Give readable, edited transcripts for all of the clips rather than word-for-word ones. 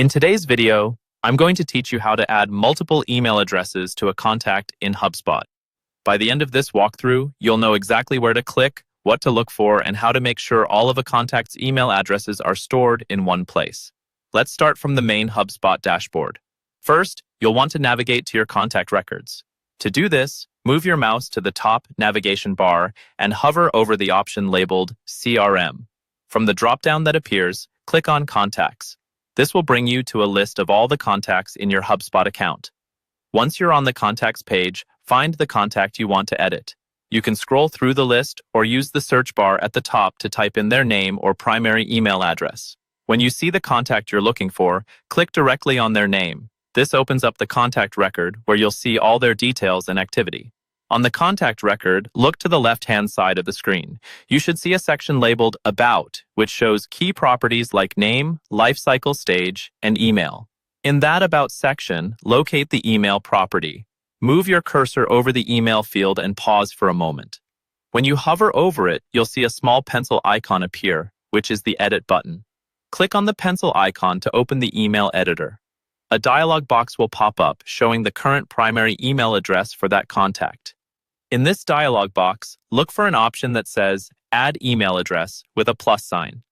In today's video, I'm going to teach you how to add multiple email addresses to a contact in Hubspot. By the end of this walkthrough, you'll know exactly where to click, what to look for, and how to make sure all of a contact's email addresses are stored in one place. Let's start from the main Hubspot dashboard. First, you'll want to navigate to your contact records. To do this, move your mouse to the top navigation bar and hover over the option labeled CRM. From the drop-down that appears, click on Contacts. This will bring you to a list of all the contacts in your Hubspot account. Once you're on the Contacts page, find the contact you want to edit. You can scroll through the list or use the search bar at the top to type in their name or primary email address. When you see the contact you're looking for, click directly on their name. This opens up the contact record where you'll see all their details and activity. On the contact record, look to the left-hand side of the screen. You should see a section labeled About, which shows key properties like name, life cycle stage, and email. In that About section, locate the email property. Move your cursor over the email field and pause for a moment. When you hover over it, you'll see a small pencil icon appear, which is the Edit button. Click on the pencil icon to open the email editor. A dialog box will pop up showing the current primary email address for that contact. In this dialog box, look for an option that says Add Email Address with a plus sign.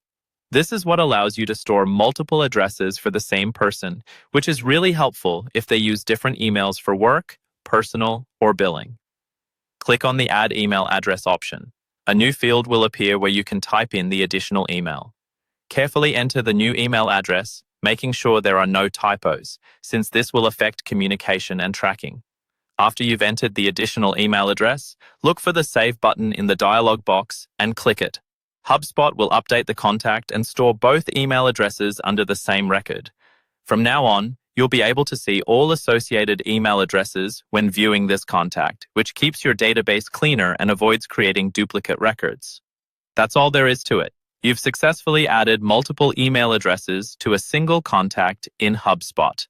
This is what allows you to store multiple addresses for the same person, which is really helpful if they use different emails for work, personal, or billing. Click on the Add Email Address option. A new field will appear where you can type in the additional email. Carefully enter the new email address, making sure there are no typos, since this will affect communication and tracking. After you've entered the additional email address, look for the Save button in the dialog box and click it. Hubspot will update the contact and store both email addresses under the same record. From now on, you'll be able to see all associated email addresses when viewing this contact, which keeps your database cleaner and avoids creating duplicate records. That's all there is to it. You've successfully added multiple email addresses to a single contact in Hubspot.